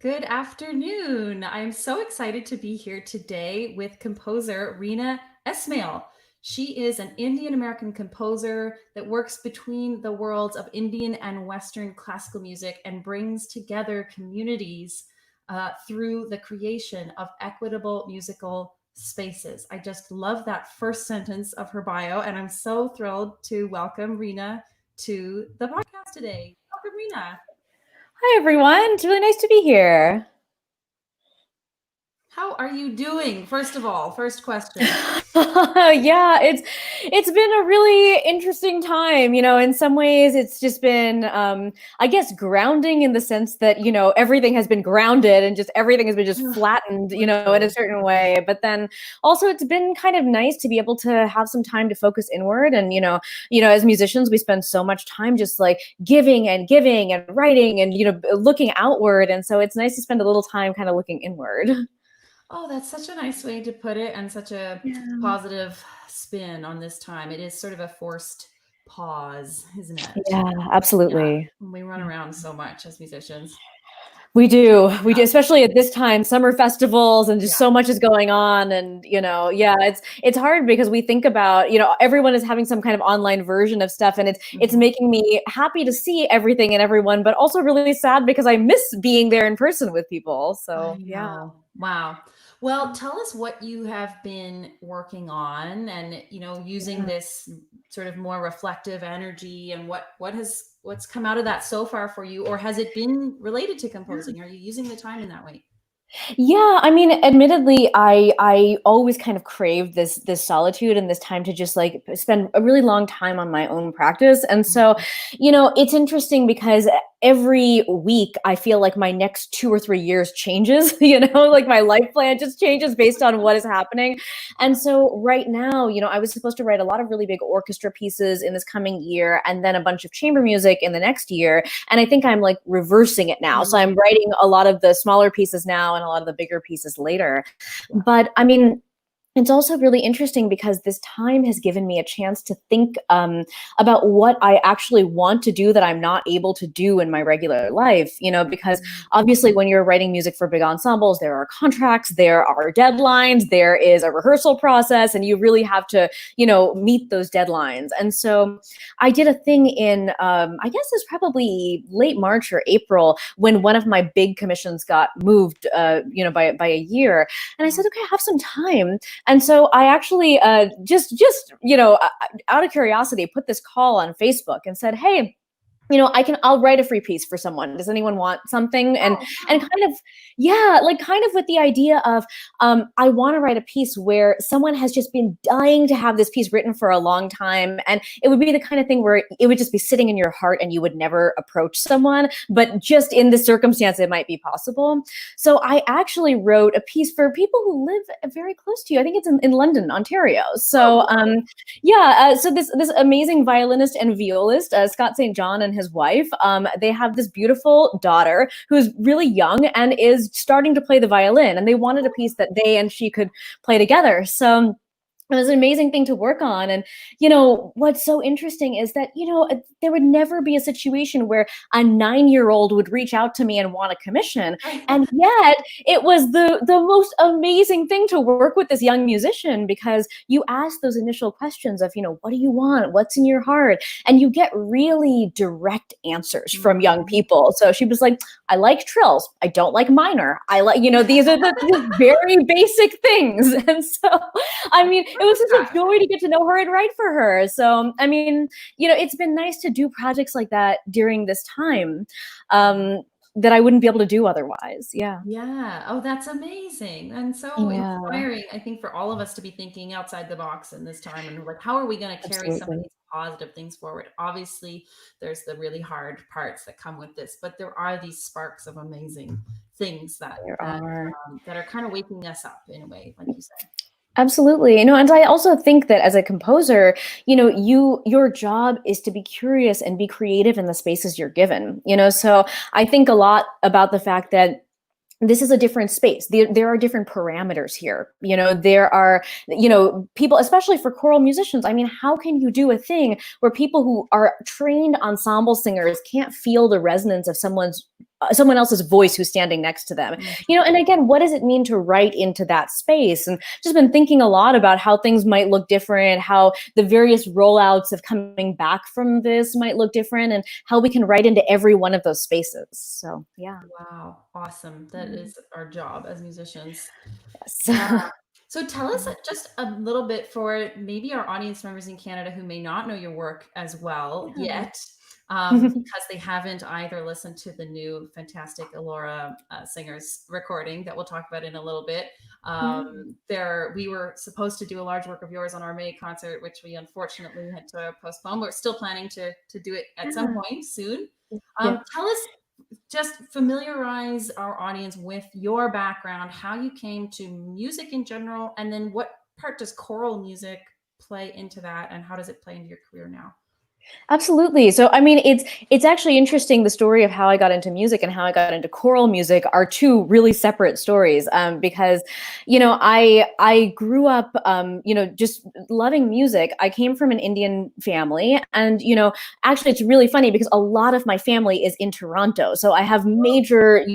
Good afternoon. I'm so excited to be here today with composer Reena Esmail. She is an Indian American composer that works between the worlds of Indian and Western classical music and brings together communities through the creation of equitable musical spaces. I just love that first sentence of her bio, and I'm so thrilled to welcome Reena to the podcast today. Welcome, Reena. Hi, everyone. It's really nice to be here. How are you doing? First of all, first question. Yeah, it's been a really interesting time. In some ways it's just been I guess grounding in the sense that, everything has been grounded and just everything has been just flattened, in a Literally. certain way. But then also it's been kind of nice to be able to have some time to focus inward and, as musicians we spend so much time just like giving and writing and, looking outward, and so it's nice to spend a little time kind of looking inward. Oh, that's such a nice way to put it and such a Yeah. positive spin on this time. It is sort of a forced pause, isn't it? Yeah, Yeah. absolutely. We run around so much as musicians. We do, especially at this time, summer festivals and just Yeah. so much is going on. And, yeah, it's hard because we think about, everyone is having some kind of online version of stuff, and it's Mhm. making me happy to see everything and everyone, but also really sad because I miss being there in person with people. I So, yeah. know. Wow. Well, tell us what you have been working on and, using Yeah. this sort of more reflective energy and what's come out of that so far for you, or has it been related to composing? Are you using the time in that way? Yeah, I mean, admittedly, I always kind of craved this solitude and this time to just like spend a really long time on my own practice. And so, Mhm. it's interesting because every week I feel like my next 2 or 3 years changes, like my life plan just changes based on what is happening. And so right now, I was supposed to write a lot of really big orchestra pieces in this coming year and then a bunch of chamber music in the next year. And I think I'm like reversing it now. So I'm Mm, writing a lot of the smaller pieces now and a lot of the bigger pieces later. yeah. But I mean, it's also really interesting because this time has given me a chance to think about what I actually want to do that I'm not able to do in my regular life. Because Mm, obviously, when you're writing music for big ensembles, there are contracts, there are deadlines, there is a rehearsal process, and you really have to, meet those deadlines. And so I did a thing in, I guess it's probably late March or April when one of my big commissions got moved, by a year. And I yeah. said, okay, I have some time, and so I actually just out of curiosity put this call on Facebook and said, "Hey, I'll write a free piece for someone. Does anyone want something?" And Oh, and wow. kind of, yeah, like kind of with the idea of, I want to write a piece where someone has just been dying to have this piece written for a long time, and it would be the kind of thing where it would just be sitting in your heart and you would never approach someone, but just in this circumstance it might be possible. So I actually wrote a piece for people who live very close to you. I think it's in London, Ontario. Oh, So cool. yeah, so this amazing violinist and violist, Scott St. John, and his wife, they have this beautiful daughter who's really young and is starting to play the violin, and they wanted a piece that they and she could play together. So it was an amazing thing to work on. And what's so interesting is that there would never be a situation where a 9-year-old would reach out to me and want a commission, and yet it was the most amazing thing to work with this young musician, because you ask those initial questions of, what do you want, what's in your heart, and you get really direct answers from young Mhm. people. So she was like, I like trills, I don't like minor, I like, these are the very basic things. And so I mean, it was such a joy to get to know her and write for her. So, I mean, it's been nice to do projects like that during this time, um, that I wouldn't be able to do otherwise. Yeah. Yeah. Oh, that's amazing and so Yeah, inspiring, I think, for all of us to be thinking outside the box in this time and like, how are we going to carry some of absolutely. these positive things forward? Obviously, there's the really hard parts that come with this, but there are these sparks of amazing things that There that are. that are kind of waking us up in a way, like you said. Absolutely. And I also think that as a composer, your job is to be curious and be creative in the spaces you're given. So I think a lot about the fact that this is a different space. There are different parameters here. There are, people, especially for choral musicians. I mean, how can you do a thing where people who are trained ensemble singers can't feel the resonance of someone's someone else's voice who's standing next to them. And again, what does it mean to write into that space? And just been thinking a lot about how things might look different, how the various rollouts of coming back from this might look different, and how we can write into every one of those spaces. So yeah. Wow, awesome. That is our job as musicians. Yeah. Yes. So tell us just a little bit for maybe our audience members in Canada who may not know your work as well yet, because they haven't either listened to the new fantastic Alora Singer's recording that we'll talk about in a little bit. We were supposed to do a large work of yours on our May concert, which we unfortunately had to postpone. We're still planning to do it at some point soon. Yeah. Tell us, just familiarize our audience with your background, how you came to music in general, and then what part does choral music play into that, and how does it play into your career now? Absolutely. So, I mean, it's actually interesting. The story of how I got into music and how I got into choral music are two really separate stories. Because, I grew up, just loving music. I came from an Indian family, and actually, it's really funny because a lot of my family is in Toronto. So I have major,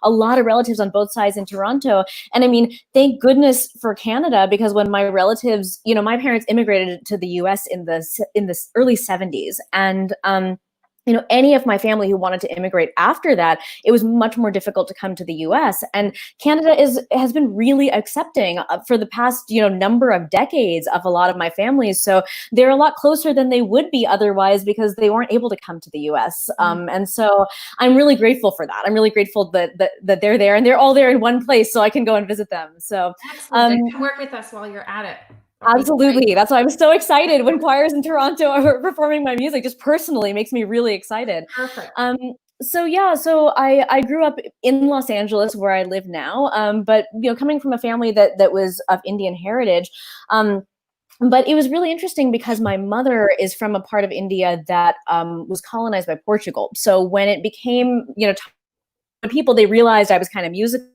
a lot of relatives on both sides in Toronto. And I mean, thank goodness for Canada, because when my relatives, my parents immigrated to the U.S. in the early 70s. And any of my family who wanted to immigrate after that, it was much more difficult to come to the US. And Canada has been really accepting for the past, number of decades of a lot of my families. So they're a lot closer than they would be otherwise, because they weren't able to come to the US. And so I'm really grateful for that. I'm really grateful that they're there, and they're all there in one place, so I can go and visit them. So Excellent. Come work with us while you're at it. absolutely. That's why I'm so excited when choirs in Toronto are performing my music. Just personally makes me really excited. Perfect. So I grew up in Los Angeles, where I live now. But coming from a family that was of Indian heritage. But it was really interesting because my mother is from a part of India that was colonized by Portugal. So when it became, people, they realized I was kind of musical,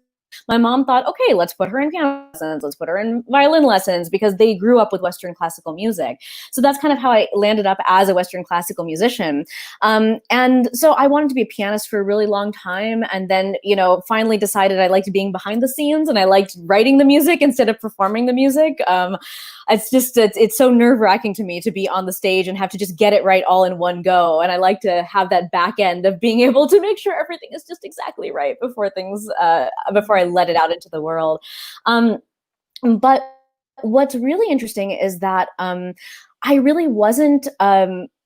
my mom thought, okay, let's put her in piano lessons, let's put her in violin lessons, because they grew up with Western classical music. So that's kind of how I landed up as a Western classical musician. And so I wanted to be a pianist for a really long time. And then, finally decided I liked being behind the scenes, and I liked writing the music instead of performing the music. It's so nerve-wracking to me to be on the stage and have to just get it right all in one go. And I like to have that back end of being able to make sure everything is just exactly right before I let it out into the world. But what's really interesting is that I really wasn't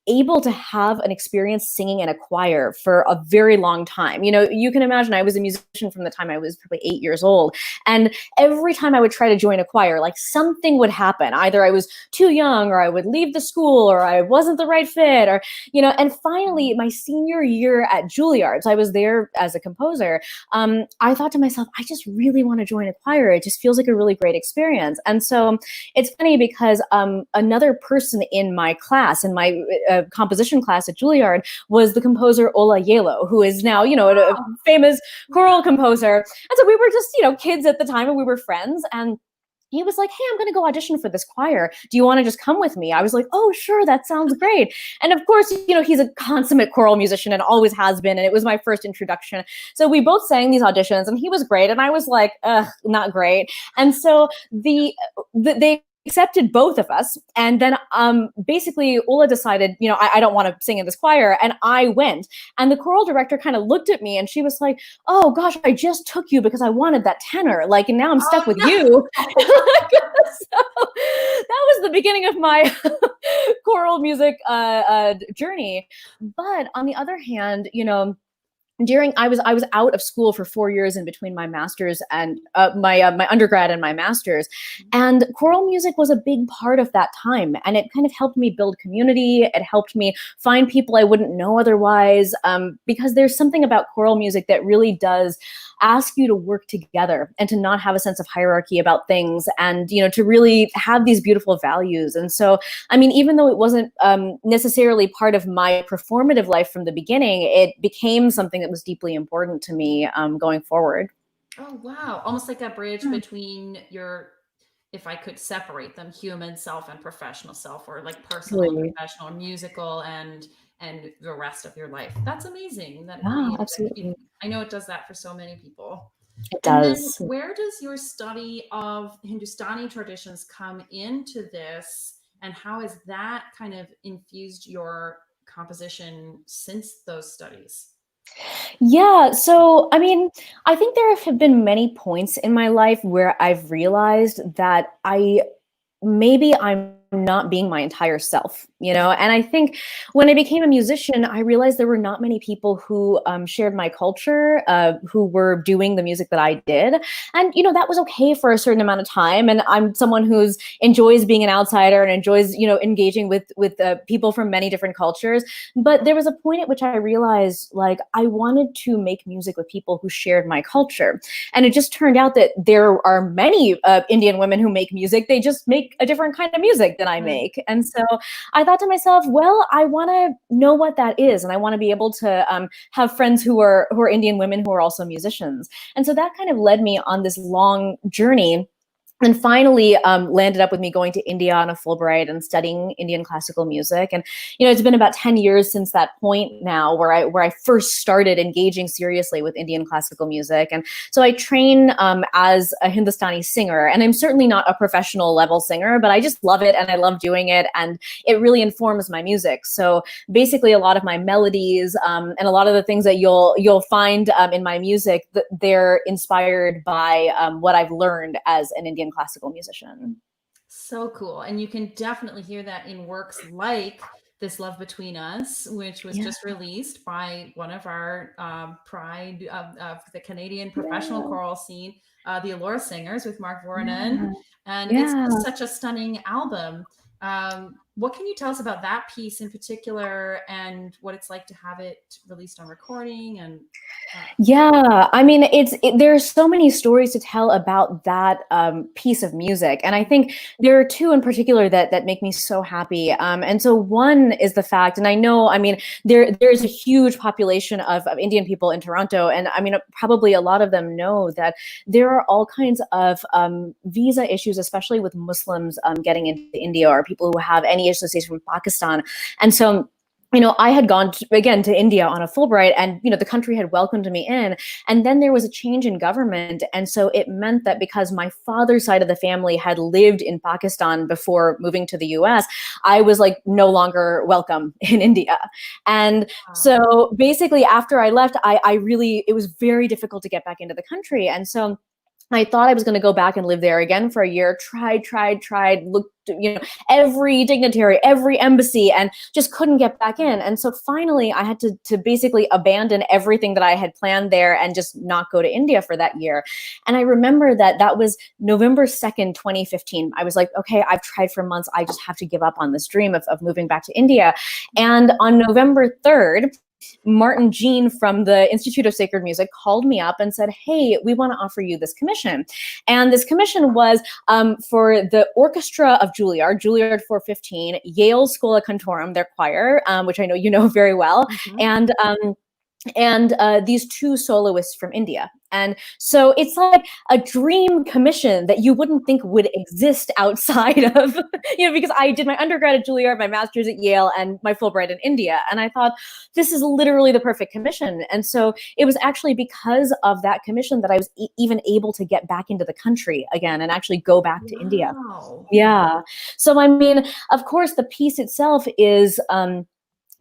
able to have an experience singing in a choir for a very long time. You can imagine I was a musician from the time I was probably 8 years old. And every time I would try to join a choir, like something would happen. Either I was too young, or I would leave the school, or I wasn't the right fit, or, and finally my senior year at Juilliard, so I was there as a composer. I thought to myself, I just really want to join a choir. It just feels like a really great experience. And so it's funny because another person in my class, in my composition class at Juilliard, was the composer Ola Yelo, who is now, a famous choral composer. And so we were just, kids at the time, and we were friends. And he was like, hey, I'm going to go audition for this choir. Do you want to just come with me? I was like, oh, sure, that sounds great. And of course, he's a consummate choral musician and always has been. And it was my first introduction. So we both sang these auditions, and he was great. And I was like, not great. And so they accepted both of us. And then basically Ola decided, I don't want to sing in this choir. And I went. And the choral director kind of looked at me, and she was like, oh gosh, I just took you because I wanted that tenor. Like, and now I'm stuck with you. So that was the beginning of my choral music journey. But on the other hand, I was out of school for 4 years in between my master's and my undergrad and my master's, and choral music was a big part of that time, and it kind of helped me build community. It helped me find people I wouldn't know otherwise, because there's something about choral music that really does ask you to work together and to not have a sense of hierarchy about things, and to really have these beautiful values. And so, I mean, even though it wasn't necessarily part of my performative life from the beginning, it became something that was deeply important to me going forward. Oh, wow. Almost like a bridge between if I could separate them, human self and professional self, or like personal and Absolutely. professional, or musical and the rest of your life. That's amazing. Yeah, absolutely. I know it does that for so many people. It And then does. where does your study of Hindustani traditions come into this? And how has that kind of infused your composition since those studies? Yeah, so I mean, I think there have been many points in my life where I've realized that maybe I'm not being my entire self, you know? And I think when I became a musician, I realized there were not many people who shared my culture, who were doing the music that I did. And, you know, that was okay for a certain amount of time. And I'm someone who's enjoys being an outsider and enjoys, you know, engaging with people from many different cultures. But there was a point at which I realized, like, I wanted to make music with people who shared my culture. And it just turned out that there are many Indian women who make music. They just make a different kind of music than I Mm. make. And so I thought to myself, well, I want to know what that is, and I want to be able to have friends who are Indian women who are also musicians. And so that kind of led me on this long journey, and finally landed up with me going to India on a Fulbright and studying Indian classical music. And you know, it's been about 10 years since that point now, where I first started engaging seriously with Indian classical music. And so I train as a Hindustani singer, and I'm certainly not a professional level singer, but I just love it and I love doing it, and it really informs my music. So basically, a lot of my melodies and a lot of the things that you'll find in my music, they're inspired by what I've learned as an Indian classical musician. So cool. And you can definitely hear that in works like This Love Between Us, which was Yeah, just released by one of our pride of the Canadian professional yeah, choral scene, the Allure Singers with Mark Voronin. yeah, And it's yeah. just such a stunning album. What can you tell us about that piece in particular and what it's like to have it released on recording? And Yeah, I mean, there's so many stories to tell about that piece of music, and I think there are two in particular that make me so happy. And so one is the fact, and I know, I mean, there's a huge population of Indian people in Toronto, and I mean, probably a lot of them know that there are all kinds of visa issues, especially with Muslims getting into India, or people who have any association with Pakistan, and so you know, I had gone again to India on a Fulbright, and you know, the country had welcomed me in, and then there was a change in government, and so it meant that because my father's side of the family had lived in Pakistan before moving to the U.S., I was like no longer welcome in India. And wow. so basically, after I left, I really, it was very difficult to get back into the country, and so I thought I was going to go back and live there again for a year. Tried, looked, you know, every dignitary, every embassy, and just couldn't get back in. And so finally, I had to basically abandon everything that I had planned there and just not go to India for that year. And I remember that was November 2nd, 2015. I was like, okay, I've tried for months. I just have to give up on this dream of moving back to India. And on November 3rd, Martin Jean from the Institute of Sacred Music called me up and said, hey, we want to offer you this commission. And this commission was for the orchestra of Juilliard 415, Yale School of Cantorum, their choir, which I know you know very well, Mhm. and these two soloists from India. And so it's like a dream commission that you wouldn't think would exist outside of, you know, because I did my undergrad at Juilliard, my master's at Yale, and my Fulbright in India. And I thought, this is literally the perfect commission. And so it was actually because of that commission that I was even able to get back into the country again and actually go back to India. Wow. Yeah. So, I mean, of course, the piece itself is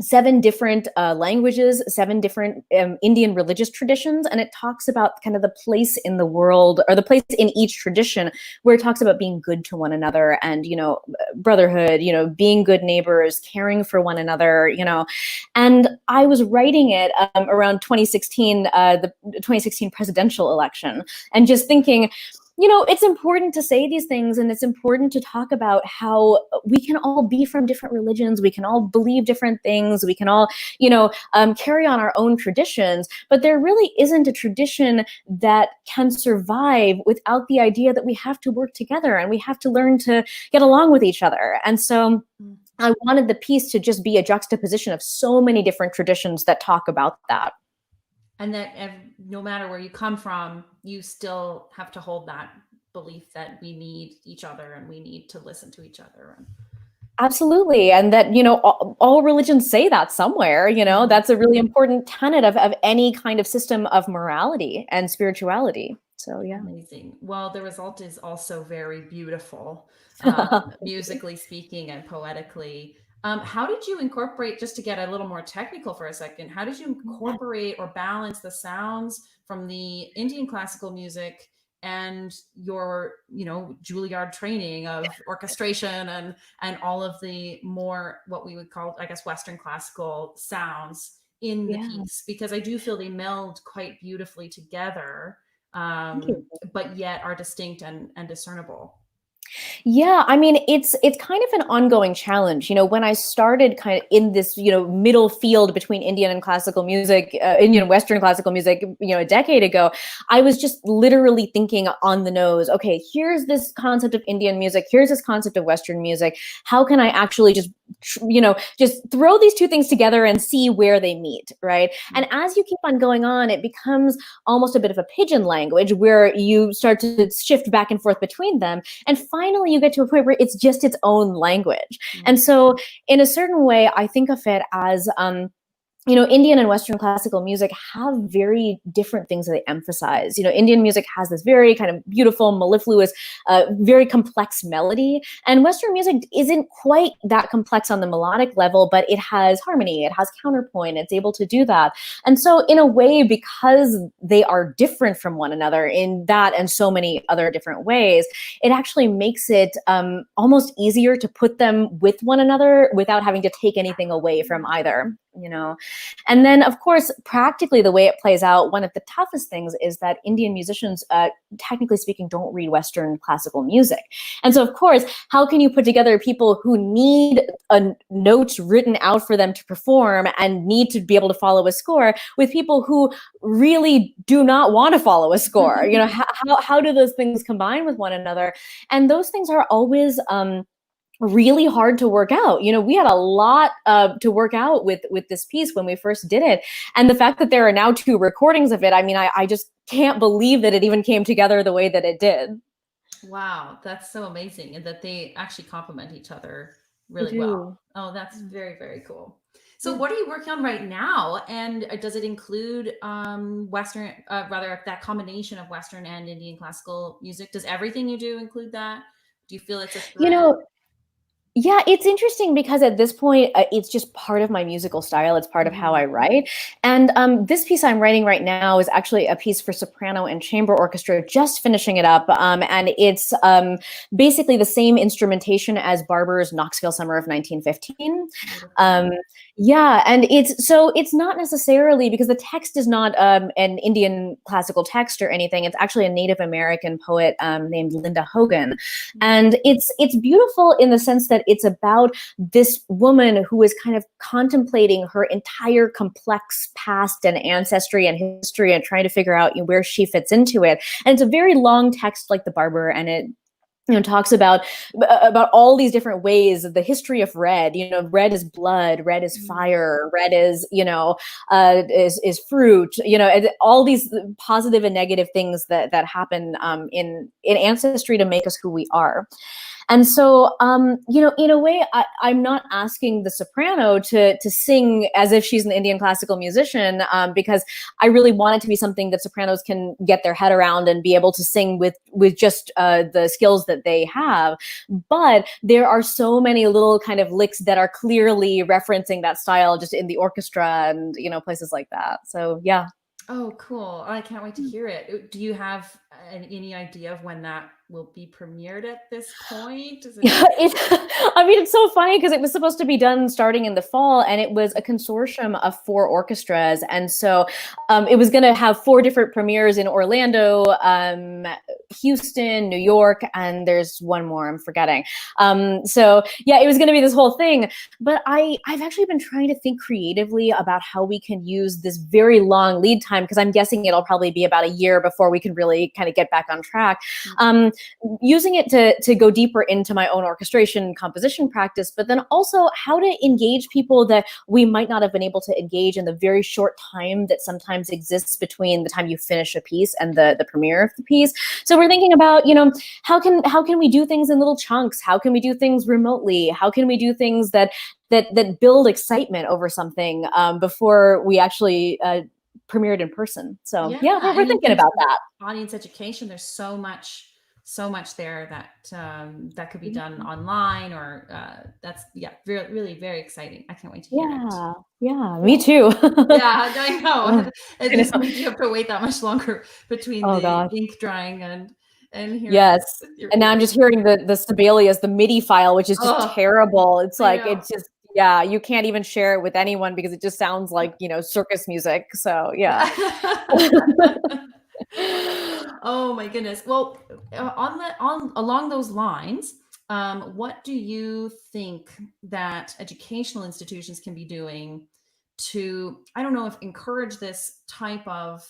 seven different languages, seven different Indian religious traditions, and it talks about kind of the place in the world, or the place in each tradition, where it talks about being good to one another, and you know, brotherhood, you know, being good neighbors, caring for one another, you know. And I was writing it around 2016, the 2016 presidential election, and just thinking, you know, it's important to say these things, and it's important to talk about how we can all be from different religions, we can all believe different things, we can all, you know, carry on our own traditions, but there really isn't a tradition that can survive without the idea that we have to work together and we have to learn to get along with each other. And so Mm. I wanted the piece to just be a juxtaposition of so many different traditions that talk about that. And that no matter where you come from, you still have to hold that belief that we need each other and we need to listen to each other. Absolutely. And that, all religions say that somewhere, that's a really important tenet of any kind of system of morality and spirituality. So, yeah. Amazing. Well, the result is also very beautiful, musically speaking and poetically. How did you incorporate, just to get a little more technical for a second, how did you incorporate or balance the sounds from the Indian classical music and your, Juilliard training of orchestration and all of the more what we would call, I guess, Western classical sounds in the Yeah. piece? Because I do feel they meld quite beautifully together, Thank you. but yet are distinct and discernible. Yeah, I mean, it's kind of an ongoing challenge. When I started kind of in this, middle field between Indian and classical music, Indian and Western classical music, a decade ago, I was just literally thinking on the nose, okay, here's this concept of Indian music, here's this concept of Western music. How can I actually just throw these two things together and see where they meet, right? And as you keep on going on, it becomes almost a bit of a pigeon language where you start to shift back and forth between them. And finally, you get to a point where it's just its own language. And so, in a certain way, I think of it as, Indian and Western classical music have very different things that they emphasize. Indian music has this very kind of beautiful, mellifluous, very complex melody. And Western music isn't quite that complex on the melodic level, but it has harmony, it has counterpoint, it's able to do that. And so in a way, because they are different from one another in that and so many other different ways, it actually makes it almost easier to put them with one another without having to take anything away from either. And then, of course, practically the way it plays out, one of the toughest things is that Indian musicians, technically speaking, don't read Western classical music. And so, of course, how can you put together people who need notes written out for them to perform and need to be able to follow a score with people who really do not want to follow a score? How do those things combine with one another? And those things are always really hard to work out. We had a lot to work out with this piece when we first did it. And the fact that there are now 2 recordings of it, I mean, I just can't believe that it even came together the way that it did. Wow, that's so amazing. And that they actually complement each other They really well. do. Oh, that's very, very cool. So Yeah. what are you working on right now? And does it include Western, rather that combination of Western and Indian classical music? Does everything you do include that? Do you feel it's a thread? Yeah, it's interesting because at this point, it's just part of my musical style. It's part of how I write. And this piece I'm writing right now is actually a piece for soprano and chamber orchestra, just finishing it up. And it's basically the same instrumentation as Barber's Knoxville Summer of 1915. Yeah, and it's not necessarily, because the text is not an Indian classical text or anything. It's actually a Native American poet named Linda Hogan. And it's beautiful in the sense that it's about this woman who is kind of contemplating her entire complex past and ancestry and history and trying to figure out where she fits into it. And it's a very long text like the Barber, and it talks about all these different ways of the history of red. Red is blood, red is fire, red is is fruit. All these positive and negative things that happen in ancestry to make us who we are. And so, in a way, I'm not asking the soprano to sing as if she's an Indian classical musician, because I really want it to be something that sopranos can get their head around and be able to sing with just the skills that they have. But there are so many little kind of licks that are clearly referencing that style just in the orchestra and, places like that. So, yeah. Oh, cool. I can't wait to hear it. Do you have any idea of when that will be premiered at this point? Is it? Yeah, it's so funny because it was supposed to be done starting in the fall, and it was a consortium of 4 orchestras. And so it was going to have 4 different premieres in Orlando, Houston, New York, and there's one more I'm forgetting. So yeah, it was going to be this whole thing. But I've actually been trying to think creatively about how we can use this very long lead time, because I'm guessing it'll probably be about a year before we can really kind of of get back on track. Mm-hmm. Using it to go deeper into my own orchestration composition practice, but then also how to engage people that we might not have been able to engage in the very short time that sometimes exists between the time you finish a piece and the premiere of the piece. So we're thinking about, how can we do things in little chunks? How can we do things remotely? How can we do things that build excitement over something before we actually premiered in person? So Yeah, we're and in thinking terms about of that. audience education, there's so much there that could be done online, or that's really very exciting. I can't wait to hear it. Yeah, me Cool. too. Yeah, I Oh, know. It I just know. means you have to wait that much longer between Oh the gosh. ink drying and hearing it Yes. with your And now I'm ears. just hearing the Sibelius, the MIDI file, which is just Oh, terrible. It's I like, know. it's just, yeah, you can't even share it with anyone because it just sounds like, circus music. So yeah. Oh my goodness. Well, on along those lines, what do you think that educational institutions can be doing to, I don't know if encourage this type of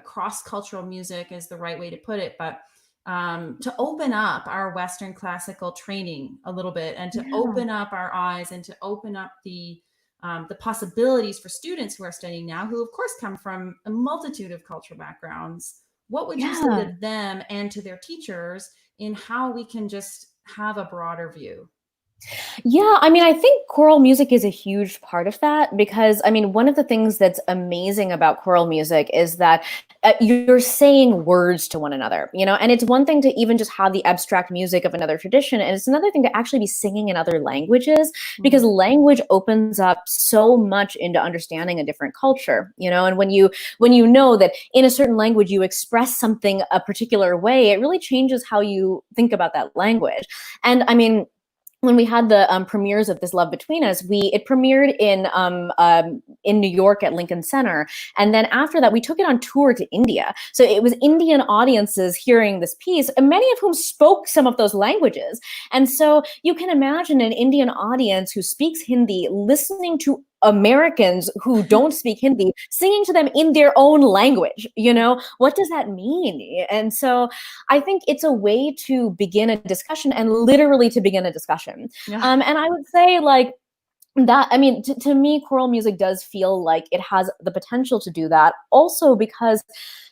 cross-cultural music is the right way to put it, but to open up our Western classical training a little bit, and to Yeah. open up our eyes, and to open up the possibilities for students who are studying now, who of course come from a multitude of cultural backgrounds. What would you say Yeah. to them and to their teachers in how we can just have a broader view? Yeah, I mean, I think choral music is a huge part of that because, I mean, one of the things that's amazing about choral music is that you're saying words to one another, and it's one thing to even just have the abstract music of another tradition, and it's another thing to actually be singing in other languages because Mhm. language opens up so much into understanding a different culture, and when you know that in a certain language you express something a particular way, it really changes how you think about that language. And I mean, when we had the premieres of This Love Between Us, it premiered in New York at Lincoln Center, and then after that, we took it on tour to India. So it was Indian audiences hearing this piece, and many of whom spoke some of those languages. And so you can imagine an Indian audience who speaks Hindi listening to Americans who don't speak Hindi singing to them in their own language. What does that mean? And so I think it's a way to begin a discussion and literally to begin a discussion. Yeah. And I would say, like, that, I mean, to me, choral music does feel like it has the potential to do that. Also, because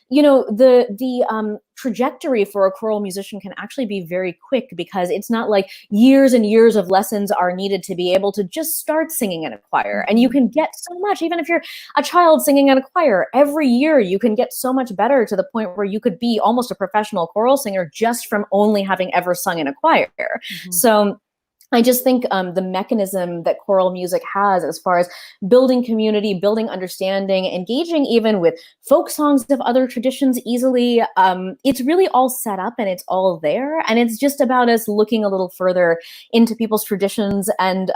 the trajectory for a choral musician can actually be very quick because it's not like years and years of lessons are needed to be able to just start singing in a choir. And you Mhm. can get so much, even if you're a child singing in a choir, every year you can get so much better to the point where you could be almost a professional choral singer just from only having ever sung in a choir. Mhm. So I just think the mechanism that choral music has as far as building community, building understanding, engaging even with folk songs of other traditions easily, it's really all set up and it's all there. And it's just about us looking a little further into people's traditions and,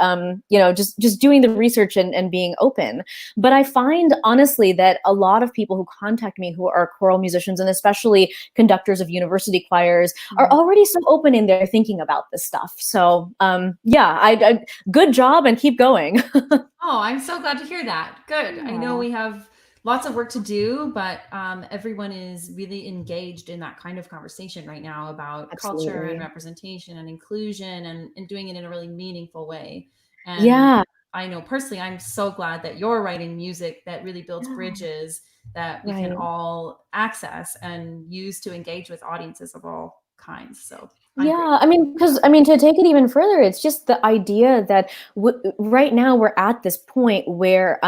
just doing the research and being open. But I find, honestly, that a lot of people who contact me who are choral musicians, and especially conductors of university choirs, are Mhm. already so open in their thinking about this stuff. So yeah, good job and keep going. Oh, I'm so glad to hear that. Good. I know Yeah, we have lots of work to do, but everyone is really engaged in that kind of conversation right now about culture and absolutely. representation and inclusion, and doing it in a really meaningful way. And Yeah, I know personally, I'm so glad that you're writing music that really builds yeah, bridges that we can right. all access and use to engage with audiences of all kinds. So I'm Yeah, grateful. because I mean, to take it even further, it's just the idea that right now we're at this point where,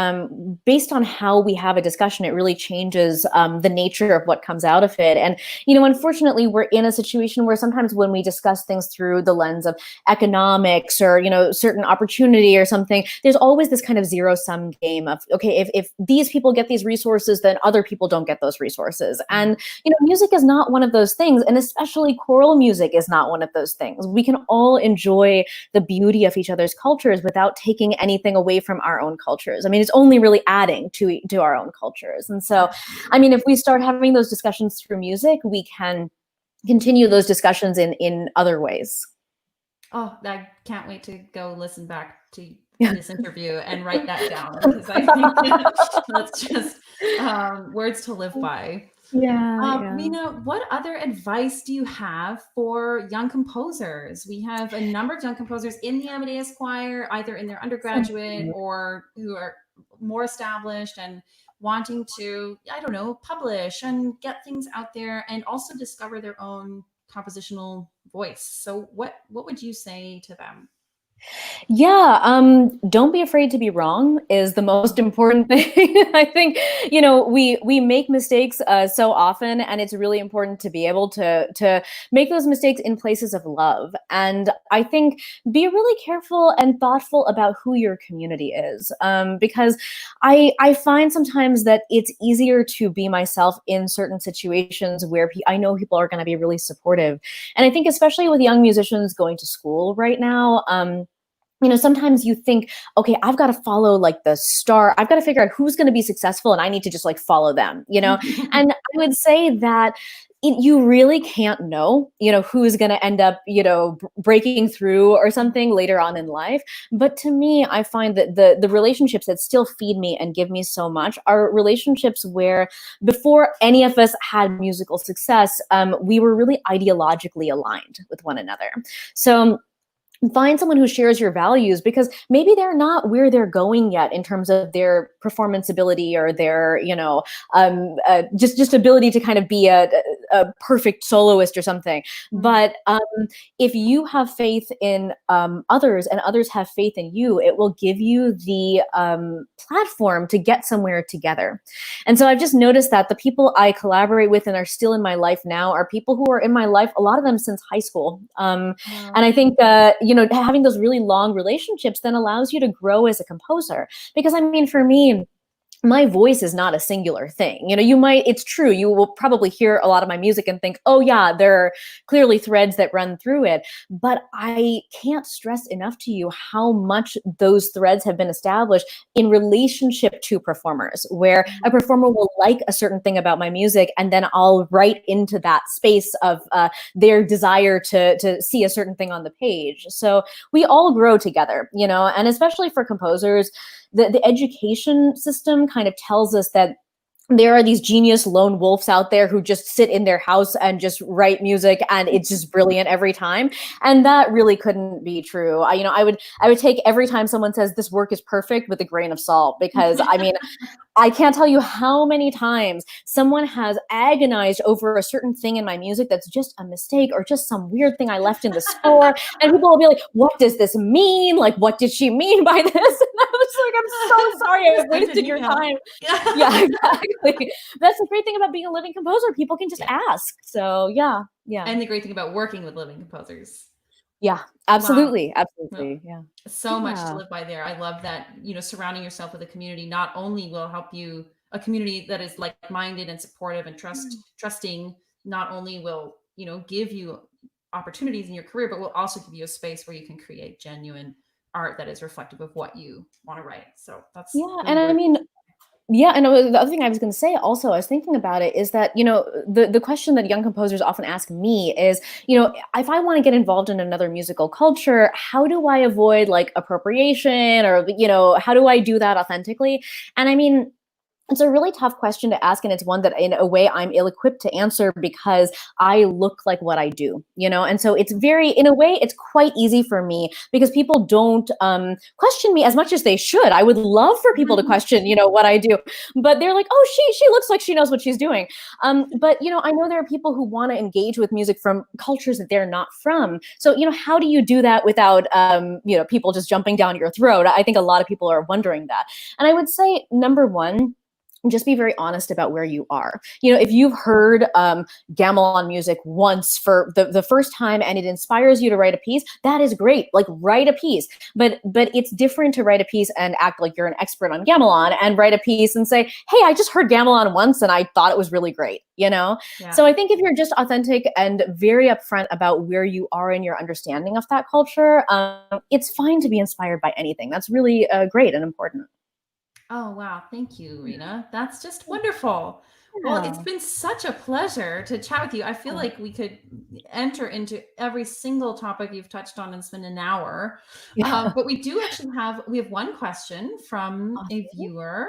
based on how we have a discussion, it really changes the nature of what comes out of it. And unfortunately, we're in a situation where sometimes when we discuss things through the lens of economics or certain opportunity or something, there's always this kind of zero sum game of, okay, if these people get these resources, then other people don't get those resources. Yeah. And music is not one of those things, and especially choral music is not one of those things. We can all enjoy the beauty of each other's cultures without taking anything away from our own cultures. I mean, it's only really adding to our own cultures. And so, I Absolutely. mean, if we start having those discussions through music, we can continue those discussions in other ways. Oh, I can't wait to go listen back to Yeah. this interview and write that down, because I think that's just words to live by. Yeah, yeah. Reena, what other advice do you have for young composers? We have a number of young composers in the Amadeus Choir, either in their Thank undergraduate you. or who are more established and wanting to, I don't know, publish and get things out there and also discover their own compositional voice. So what would you say to them? Yeah, don't be afraid to be wrong is the most important thing. I think, we make mistakes so often, and it's really important to be able to make those mistakes in places of love. And I think be really careful and thoughtful about who your community is, because I find sometimes that it's easier to be myself in certain situations where I know people are going to be really supportive. And I think especially with young musicians going to school right now. Sometimes you think, okay, I've got to follow like the star. I've got to figure out who's going to be successful and I need to just like follow them. And I would say that you really can't know who's going to end up, breaking through or something later on in life. But to me, I find that the relationships that still feed me and give me so much are relationships where before any of us had musical success, we were really ideologically aligned with one another. So find someone who shares your values, because maybe they're not where they're going yet in terms of their performance ability or their just ability to kind of be a perfect soloist or something. But if you have faith in others and others have faith in you, it will give you the platform to get somewhere together. And so I've just noticed that the people I collaborate with and are still in my life now are people who are in my life, a lot of them since high school. And I think having those really long relationships then allows you to grow as a composer. Because I mean, for me, my voice is not a singular thing. It's true, you will probably hear a lot of my music and think, oh yeah, there are clearly threads that run through it. But I can't stress enough to you how much those threads have been established in relationship to performers, where a performer will like a certain thing about my music, and then I'll write into that space of their desire to see a certain thing on the page. So we all grow together, and especially for composers, the education system kind of tells us that there are these genius lone wolves out there who just sit in their house and just write music and it's just brilliant every time. And that really couldn't be true. I would take every time someone says this work is perfect with a grain of salt, because I mean, I can't tell you how many times someone has agonized over a certain thing in my music that's just a mistake or just some weird thing I left in the score. And people will be like, what does this mean? Like, what did she mean by this? And I was like, I'm so sorry I wasted your time. Yeah, exactly. That's the great thing about being a living composer. People can just ask. So yeah. And the great thing about working with living composers. Yeah, Wow. absolutely. Absolutely. Yeah. So much to live by there. I love that, surrounding yourself with a community not only will help you, a community that is like-minded and supportive and trusting, not only will, give you opportunities in your career, but will also give you a space where you can create genuine art that is reflective of what you want to write. So that's Yeah. really And I worth. mean, yeah, and the other thing I was going to say also, I was thinking about it, is that, the question that young composers often ask me is, if I want to get involved in another musical culture, how do I avoid like appropriation, or, how do I do that authentically? And I mean, it's a really tough question to ask, and it's one that in a way I'm ill-equipped to answer, because I look like what I do, and so it's in a way, it's quite easy for me, because people don't question me as much as they should. I would love for people to question, what I do, but they're like, oh, she looks like she knows what she's doing. But I know there are people who want to engage with music from cultures that they're not from. So, how do you do that without, people just jumping down your throat? I think a lot of people are wondering that. And I would say, number one, just be very honest about where you are. If you've heard gamelan music once for the first time and it inspires you to write a piece, that is great. Like, write a piece. But it's different to write a piece and act like you're an expert on gamelan, and write a piece and say, hey, I just heard gamelan once and I thought it was really great. Yeah. So I think if you're just authentic and very upfront about where you are in your understanding of that culture, it's fine to be inspired by anything. That's really great and important. Oh, wow. Thank you, Reena. That's just wonderful. Well, it's Yeah. been such a pleasure to chat with you. I feel like we could enter into every single topic you've touched on and spend an hour. Yeah. But we do actually we have one question from a Awesome. viewer.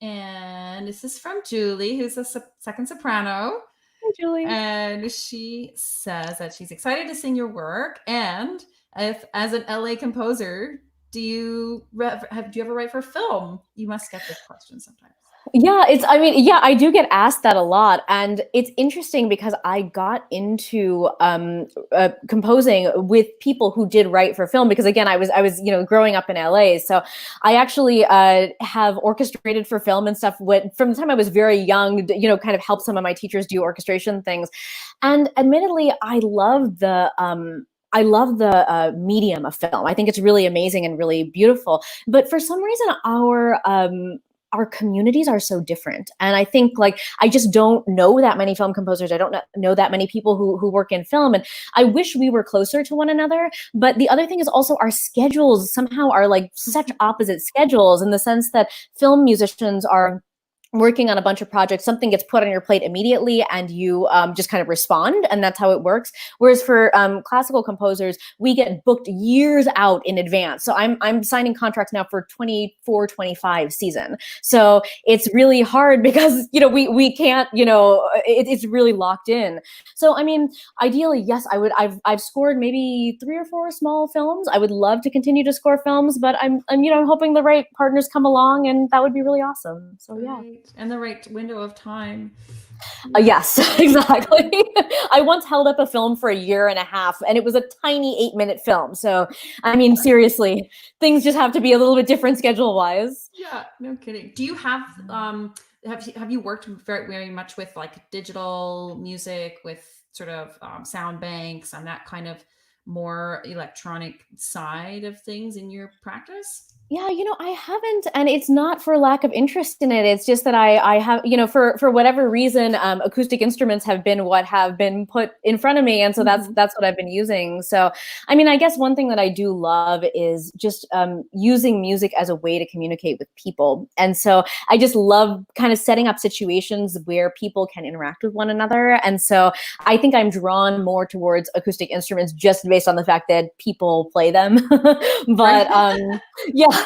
And this is from Julie, who's a second soprano. Hi, Julie. And she says that she's excited to sing your work. And if, as an LA composer, do you ever write for film? You must get this question sometimes. Yeah, I mean, yeah, I do get asked that a lot. And it's interesting because I got into composing with people who did write for film because again, I was, growing up in LA. So I actually have orchestrated for film and stuff from the time I was very young, kind of helped some of my teachers do orchestration things. And admittedly, I love the medium of film. I think it's really amazing and really beautiful. But for some reason, our communities are so different. And I think like, I just don't know that many film composers. I don't know that many people who work in film. And I wish we were closer to one another. But the other thing is also our schedules somehow are like such opposite schedules in the sense that film musicians are working on a bunch of projects, something gets put on your plate immediately and you just kind of respond, and that's how it works. Whereas for classical composers, we get booked years out in advance. So I'm signing contracts now for 24-25 season. So it's really hard because, we can't, it's really locked in. So, I mean, ideally, yes, I've scored maybe 3 or 4 small films. I would love to continue to score films, but I'm hoping the right partners come along, and that would be really awesome. So, yeah. Right. And the right window of time. Yes, exactly. I once held up a film for a year and a half, and it was a tiny 8-minute film. So, I mean, seriously, things just have to be a little bit different schedule-wise. Yeah, no kidding. Do you have you worked very, very much with like digital music, with sort of sound banks and that kind of more electronic side of things in your practice? Yeah, I haven't, and it's not for lack of interest in it. It's just that I have, for whatever reason, acoustic instruments have been what have been put in front of me, and so that's what I've been using. So, I mean, I guess one thing that I do love is just using music as a way to communicate with people, and so I just love kind of setting up situations where people can interact with one another, and so I think I'm drawn more towards acoustic instruments just based on the fact that people play them, but yeah.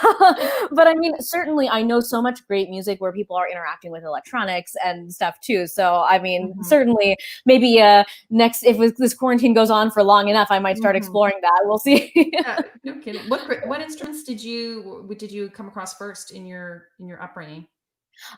But I mean, certainly I know so much great music where people are interacting with electronics and stuff too. So, I mean, certainly maybe next, if this quarantine goes on for long enough, I might start exploring that. We'll see. Yeah, no kidding. What instruments did you come across first in your upbringing?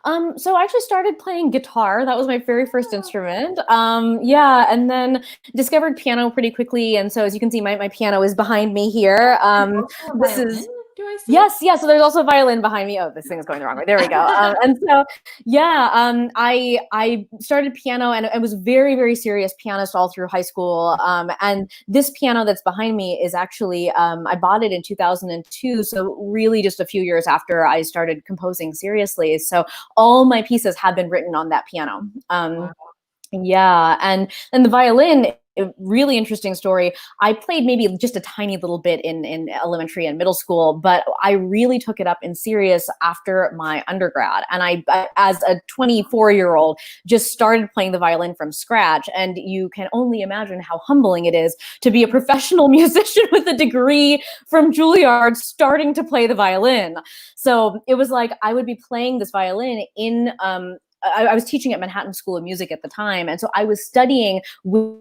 So I actually started playing guitar. That was my very first instrument. Yeah, and then discovered piano pretty quickly. And so as you can see, my piano is behind me here. Also a This violin, is do I see? Yes, yeah. So there's also a violin behind me. Oh, this thing is going the wrong way. There we go. And so, yeah, I started piano and I was very, very serious pianist all through high school. And this piano that's behind me is actually I bought it in 2002. So really, just a few years after I started composing seriously. So all my pieces have been written on that piano. Wow. Yeah, and the violin, a really interesting story. I played maybe just a tiny little bit in elementary and middle school, but I really took it up in serious after my undergrad. And I as a 24-year-old, just started playing the violin from scratch. And you can only imagine how humbling it is to be a professional musician with a degree from Juilliard starting to play the violin. So it was like I would be playing this violin in I was teaching at Manhattan School of Music at the time. And so I was studying with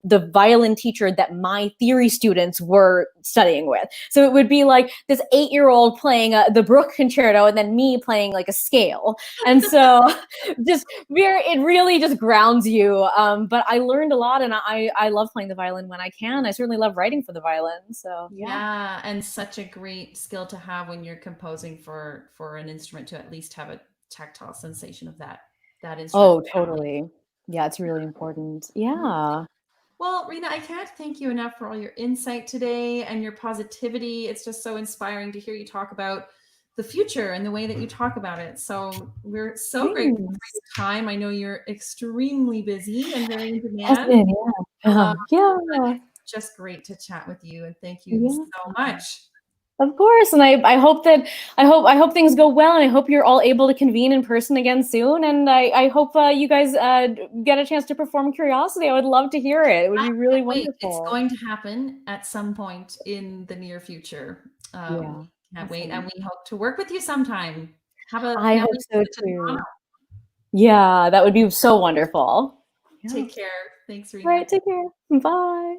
the violin teacher that my theory students were studying with. So it would be like this 8-year-old playing the Bruch concerto and then me playing like a scale. And so it really just grounds you. But I learned a lot, and I love playing the violin when I can. I certainly love writing for the violin. So yeah, and such a great skill to have when you're composing for an instrument, to at least have a tactile sensation of that instrument. Oh, totally. Yeah, it's really important. Yeah. Well, Reena, I can't thank you enough for all your insight today and your positivity. It's just so inspiring to hear you talk about the future and the way that you talk about it. So we're so grateful for your time. I know you're extremely busy and very in Has demand. been, yeah. Yeah. Just great to chat with you, and thank you so much. Of course, and I hope that I hope things go well, and I hope you're all able to convene in person again soon. And I hope you guys get a chance to perform Curiosity. I would love to hear it. It would be really wonderful. It's going to happen at some point in the near future. Yeah, Can't wait, and we hope to work with you sometime. I That hope was so such an honor. too. Yeah, that would be so wonderful. Yeah. Take care. Thanks, All Rena. right, take care. Bye.